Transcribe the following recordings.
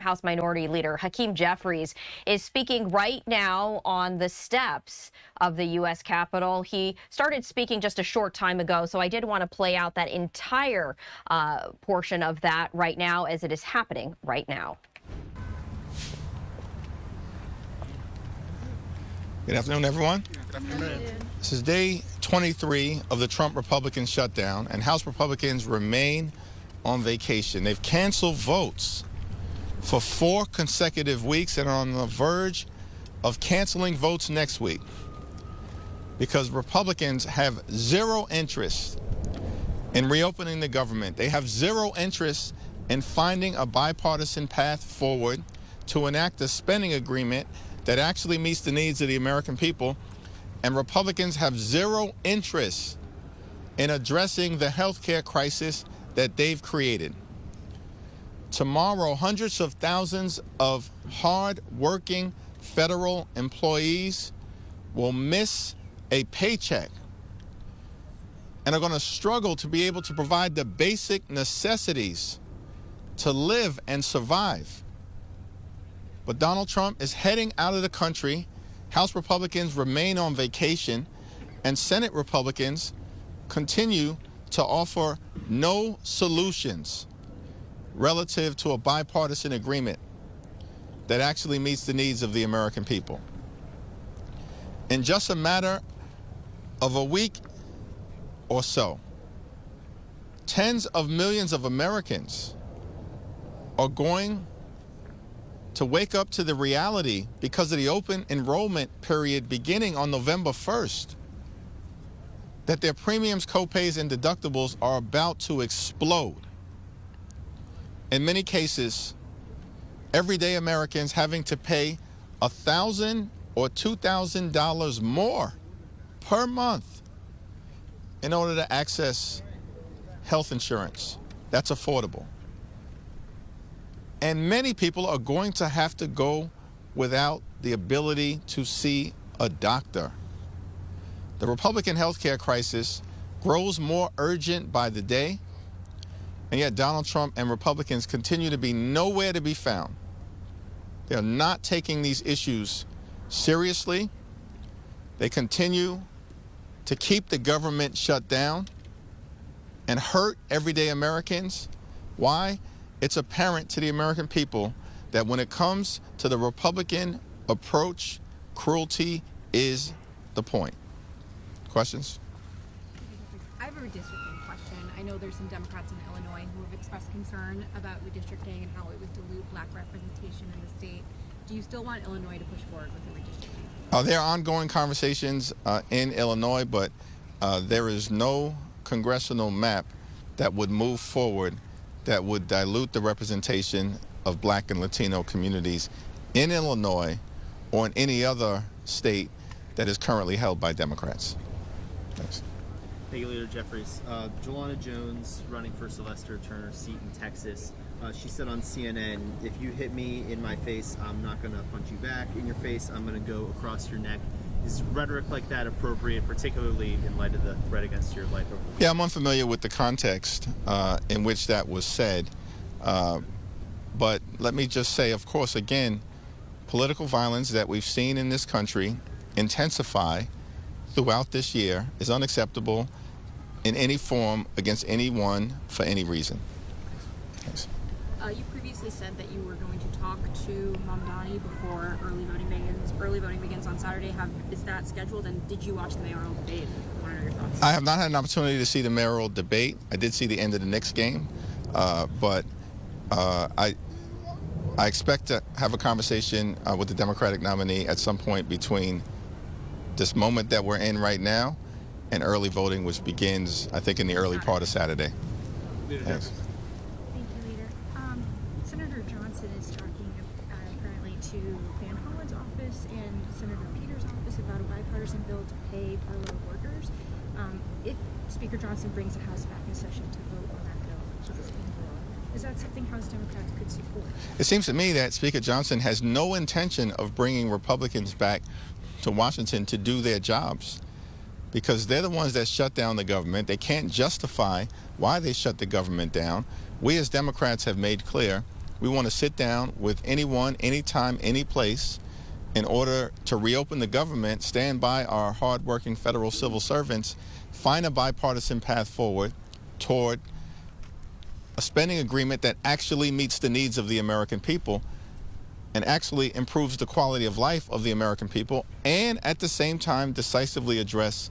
House Minority Leader Hakeem Jeffries is speaking right now on the steps of the U.S. Capitol. He started speaking just a short time ago, so I did want to play out that entire portion of that right now as it is happening right now. Good afternoon, everyone. Good afternoon. This is day 23 of the Trump Republican shutdown, and House Republicans remain on vacation. They've canceled votes for 4 consecutive weeks and are on the verge of canceling votes next week because Republicans have zero interest in reopening the government. They have zero interest in finding a bipartisan path forward to enact a spending agreement that actually meets the needs of the American people. And Republicans have zero interest in addressing the health care crisis that they've created. Tomorrow, hundreds of thousands of hard-working federal employees will miss a paycheck and are going to struggle to be able to provide the basic necessities to live and survive. But Donald Trump is heading out of the country. House Republicans remain on vacation, and Senate Republicans continue to offer no solutions relative to a bipartisan agreement that actually meets the needs of the American people. In just a matter of a week or so, tens of millions of Americans are going to wake up to the reality because of the open enrollment period beginning on November 1st that their premiums, copays, and deductibles are about to explode. In many cases, everyday Americans having to pay $1,000 or $2,000 more per month in order to access health insurance that's affordable. And many people are going to have to go without the ability to see a doctor. The Republican health care crisis grows more urgent by the day, and yet Donald Trump and Republicans continue to be nowhere to be found. They're not taking these issues seriously. They continue to keep the government shut down and hurt everyday Americans. Why? It's apparent to the American people that when it comes to the Republican approach, cruelty is the point. Questions? I have a redistricting question. I know there's some Democrats in Illinois who have expressed concern about redistricting and how it would dilute black representation in the state. Do you still want Illinois to push forward with the redistricting? There are ongoing conversations in Illinois, but there is no congressional map that would move forward that would dilute the representation of black and Latino communities in Illinois or in any other state that is currently held by Democrats. Thanks. Thank you, Leader Jeffries. Jelana Jones running for Sylvester Turner's seat in Texas. She said on CNN, if you hit me in my face, I'm not going to punch you back in your face. I'm going to go across your neck. Is rhetoric like that appropriate, particularly in light of the threat against your life over the weekend? Yeah, I'm unfamiliar with the context in which that was said. But let me just say, of course, again, political violence that we've seen in this country intensify throughout this year is unacceptable in any form against anyone for any reason. Thanks. You previously said that you were going to talk to Mamdani before early voting begins. Early voting begins on Saturday. Is that scheduled? And did you watch the mayoral debate? I want to know your thoughts. I have not had an opportunity to see the mayoral debate. I did see the end of the Knicks game, but I expect to have a conversation with the Democratic nominee at some point between this moment that we're in right now and early voting, which begins, I think, in the early part of Saturday. Thanks. Thank you, Leader. Senator Johnson is talking apparently to Van Hollen's office and Senator Peters' office about a bipartisan bill to pay furloughed workers. If Speaker Johnson brings the House back in session to vote on that bill, is that something House Democrats could support? It seems to me that Speaker Johnson has no intention of bringing Republicans back to Washington to do their jobs, because they're the ones that shut down the government. They can't justify why they shut the government down. We as Democrats have made clear We want to sit down with anyone, anytime, any place in order to reopen the government, stand by our hardworking federal civil servants, find a bipartisan path forward toward a spending agreement that actually meets the needs of the American people and actually improves the quality of life of the American people, and at the same time decisively address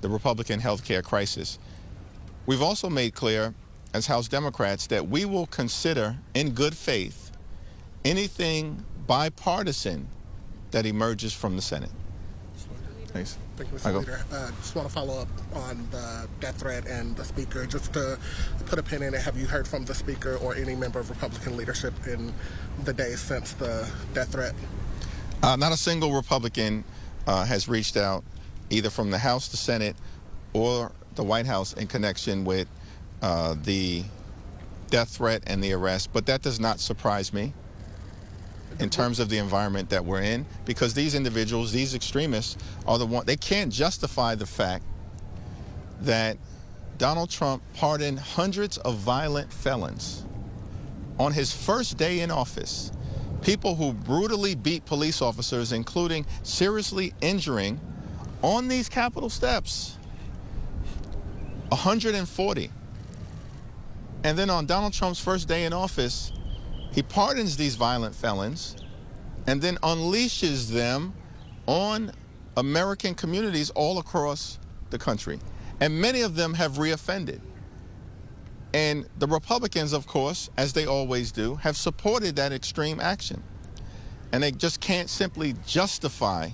the Republican health care crisis. We've also made clear as House Democrats that we will consider in good faith anything bipartisan that emerges from the Senate. Thanks. Thank you, Mr. Leader. Just want to follow up on the death threat and the Speaker. Just to put a pin in it, have you heard from the Speaker or any member of Republican leadership in the days since the death threat? Not a single Republican has reached out, either from the House, the Senate, or the White House in connection with the death threat and the arrest. But that does not surprise me in terms of the environment that we're in, because these individuals, these extremists, are the ones, they can't justify the fact that Donald Trump pardoned hundreds of violent felons on his first day in office, people who brutally beat police officers, including seriously injuring on these Capitol steps, 140. And then on Donald Trump's first day in office, he pardons these violent felons and then unleashes them on American communities all across the country. And many of them have reoffended. And the Republicans, of course, as they always do, have supported that extreme action. And they just can't simply justify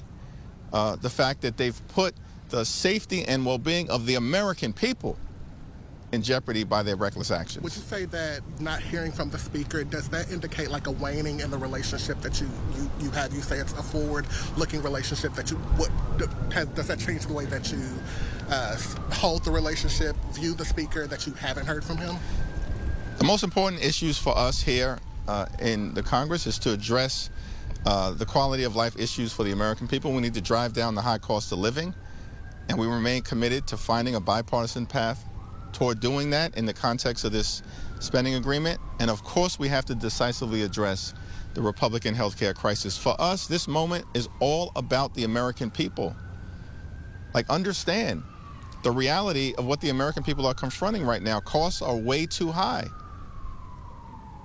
the fact that they've put the safety and well-being of the American people in jeopardy by their reckless actions. Would you say that not hearing from the Speaker, does that indicate like a waning in the relationship that you have? You say it's a forward-looking relationship that you, does that change the way that you hold the relationship, view the Speaker, that you haven't heard from him? The most important issues for us here in the Congress is to address the quality of life issues for the American people. We need to drive down the high cost of living, and we remain committed to finding a bipartisan path toward doing that in the context of this spending agreement. And of course, we have to decisively address the Republican health care crisis. For us, this moment is all about the American people. Like, understand the reality of what the American people are confronting right now. Costs are way too high.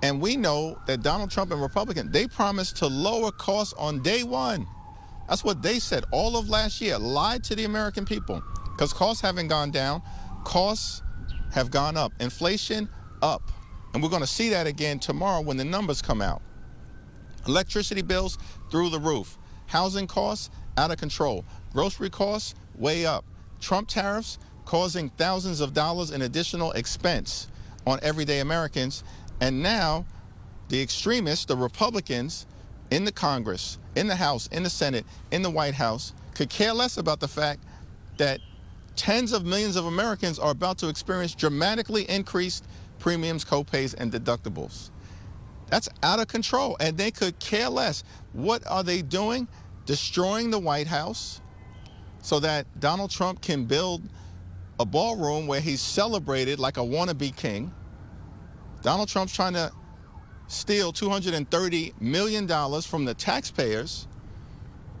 And we know that Donald Trump and Republicans, they promised to lower costs on day one. That's what they said all of last year, lied to the American people, because costs haven't gone down. Costs have gone up. Inflation up. And we're going to see that again tomorrow when the numbers come out. Electricity bills through the roof. Housing costs out of control. Grocery costs way up. Trump tariffs causing thousands of dollars in additional expense on everyday Americans. And now the extremists, the Republicans in the Congress, in the House, in the Senate, in the White House, could care less about the fact that tens of millions of Americans are about to experience dramatically increased premiums, co-pays, and deductibles. That's out of control, and they could care less. What are they doing? Destroying the White House so that Donald Trump can build a ballroom where he's celebrated like a wannabe king. Donald Trump's trying to steal $230 million from the taxpayers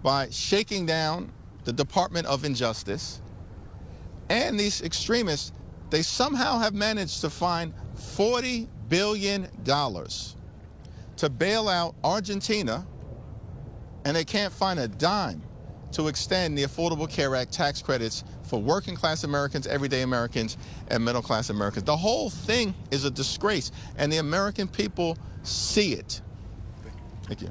by shaking down the Department of Injustice. And these extremists, they somehow have managed to find $40 billion to bail out Argentina, and they can't find a dime to extend the Affordable Care Act tax credits for working class Americans, everyday Americans, and middle class Americans. The whole thing is a disgrace, and the American people see it. Thank you.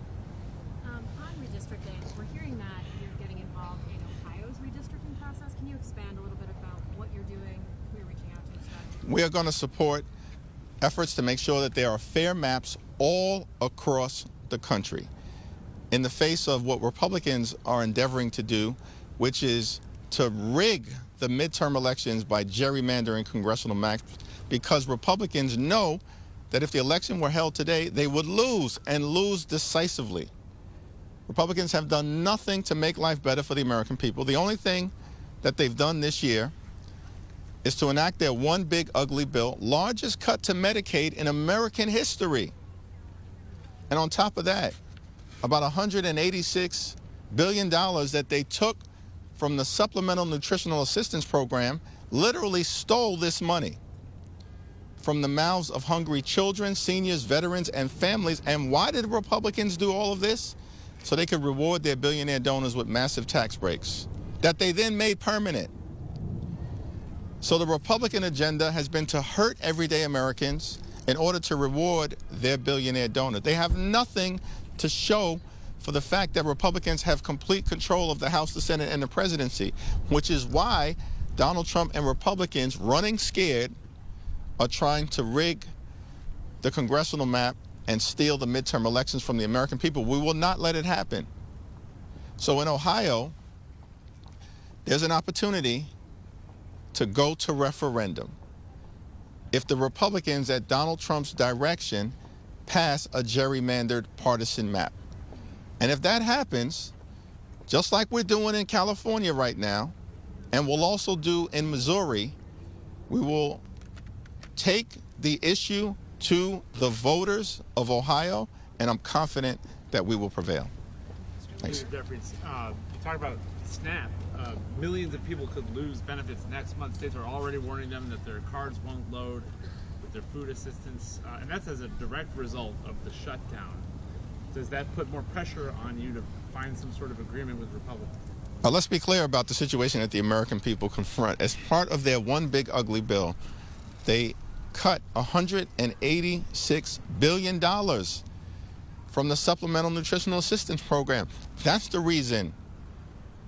On redistricting, we're hearing that you're getting involved in Ohio's redistricting process. Can you expand a little bit about what you're doing, who you're reaching out to, and stuff? We are going to support efforts to make sure that there are fair maps all across the country in the face of what Republicans are endeavoring to do, which is to rig the midterm elections by gerrymandering congressional maps, because Republicans know that if the election were held today, they would lose, and lose decisively. Republicans have done nothing to make life better for the American people. The only thing that they've done this year is to enact their one big ugly bill, largest cut to Medicaid in American history. And on top of that, about $186 billion that they took from the Supplemental Nutritional Assistance Program literally stole this money from the mouths of hungry children, seniors, veterans, and families. And why did Republicans do all of this? So they could reward their billionaire donors with massive tax breaks that they then made permanent. So the Republican agenda has been to hurt everyday Americans in order to reward their billionaire donors. They have nothing to show for the fact that Republicans have complete control of the House, the Senate, and the presidency, which is why Donald Trump and Republicans, running scared, are trying to rig the congressional map and steal the midterm elections from the American people. We will not let it happen. So in Ohio, there's an opportunity to go to referendum if the Republicans at Donald Trump's direction pass a gerrymandered partisan map. And if that happens, just like we're doing in California right now, and we'll also do in Missouri, we will take the issue to the voters of Ohio, and I'm confident that we will prevail. Thanks. Mr. Jeffries, you talk about SNAP. Millions of people could lose benefits next month. States are already warning them that their cards won't load with their food assistance, and that's as a direct result of the shutdown. Does that put more pressure on you to find some sort of agreement with Republicans? Let's be clear about the situation that the American people confront. As part of their one big ugly bill, they cut $186 billion from the Supplemental Nutritional Assistance Program. That's the reason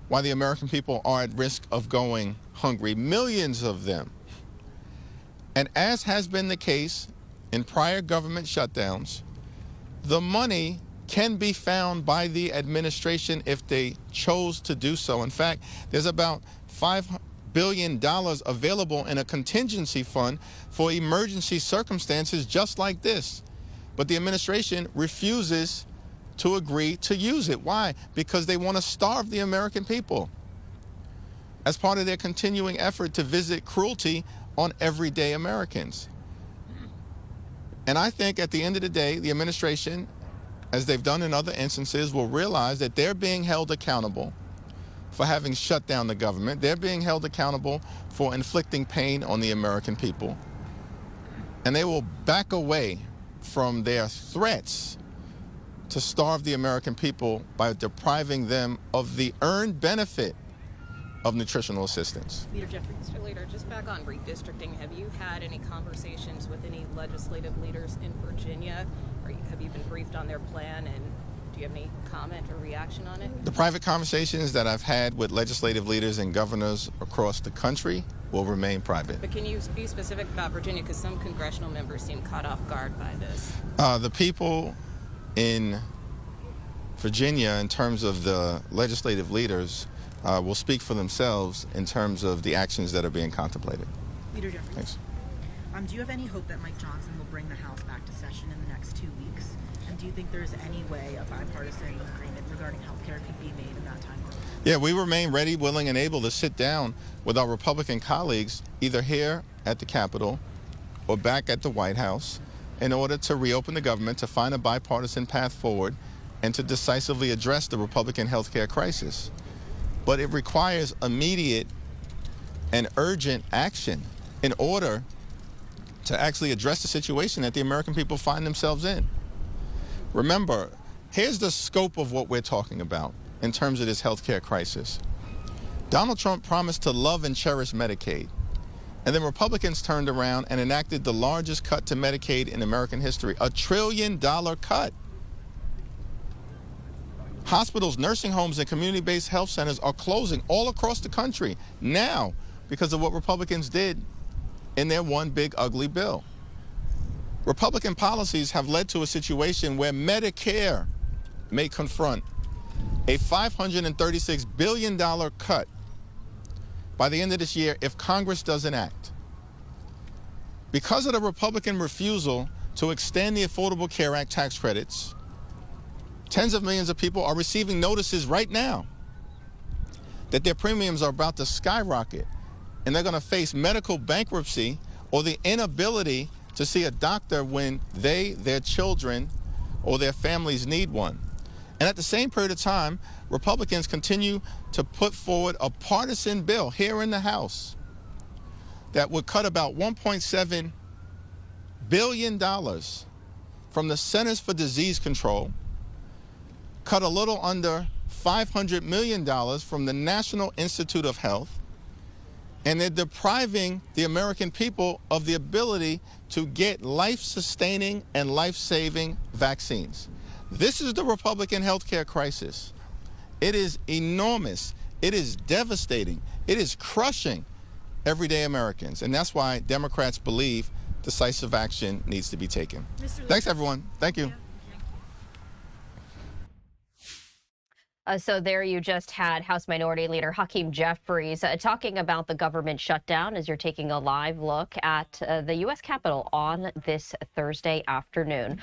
why the American people are at risk of going hungry, millions of them. And as has been the case in prior government shutdowns, the money can be found by the administration if they chose to do so. In fact, there's about $5 billion available in a contingency fund for emergency circumstances just like this. But the administration refuses to agree to use it. Why? Because they want to starve the American people as part of their continuing effort to visit cruelty on everyday Americans. And I think at the end of the day, the administration, as they've done in other instances, will realize that they're being held accountable for having shut down the government. They're being held accountable for inflicting pain on the American people. And they will back away from their threats to starve the American people by depriving them of the earned benefit of nutritional assistance. Leader Jeffries. Mr. Leader, just back on redistricting, have you had any conversations with any legislative leaders in Virginia? Have you been briefed on their plan, and do you have any comment or reaction on it? The private conversations that I've had with legislative leaders and governors across the country will remain private. But can you be specific about Virginia, because some congressional members seem caught off guard by this? The people in Virginia, in terms of the legislative leaders, will speak for themselves in terms of the actions that are being contemplated. Leader Jeffries. Thanks. Do you have any hope that Mike Johnson will bring the House back to session in the next 2 weeks? And do you think there's any way a bipartisan agreement regarding health care could be made in that time? Yeah, we remain ready, willing, and able to sit down with our Republican colleagues, either here at the Capitol or back at the White House, in order to reopen the government, to find a bipartisan path forward, and to decisively address the Republican health care crisis. But it requires immediate and urgent action in order to actually address the situation that the American people find themselves in. Remember, here's the scope of what we're talking about in terms of this health care crisis. Donald Trump promised to love and cherish Medicaid, and then Republicans turned around and enacted the largest cut to Medicaid in American history, $1 trillion cut. Hospitals, nursing homes, and community-based health centers are closing all across the country now because of what Republicans did in their one big ugly bill. Republican policies have led to a situation where Medicare may confront a $536 billion cut by the end of this year if Congress doesn't act. Because of the Republican refusal to extend the Affordable Care Act tax credits, tens of millions of people are receiving notices right now that their premiums are about to skyrocket, and they're going to face medical bankruptcy or the inability to see a doctor when they, their children, or their families need one. And at the same period of time, Republicans continue to put forward a partisan bill here in the House that would cut about $1.7 billion from the Centers for Disease Control, cut a little under $500 million from the National Institute of Health, and they're depriving the American people of the ability to get life-sustaining and life-saving vaccines. This is the Republican healthcare crisis. It is enormous. It is devastating. It is crushing everyday Americans. And that's why Democrats believe decisive action needs to be taken. Thanks, everyone. Thank you. So there you just had House Minority Leader Hakeem Jeffries talking about the government shutdown as you're taking a live look at the U.S. Capitol on this Thursday afternoon.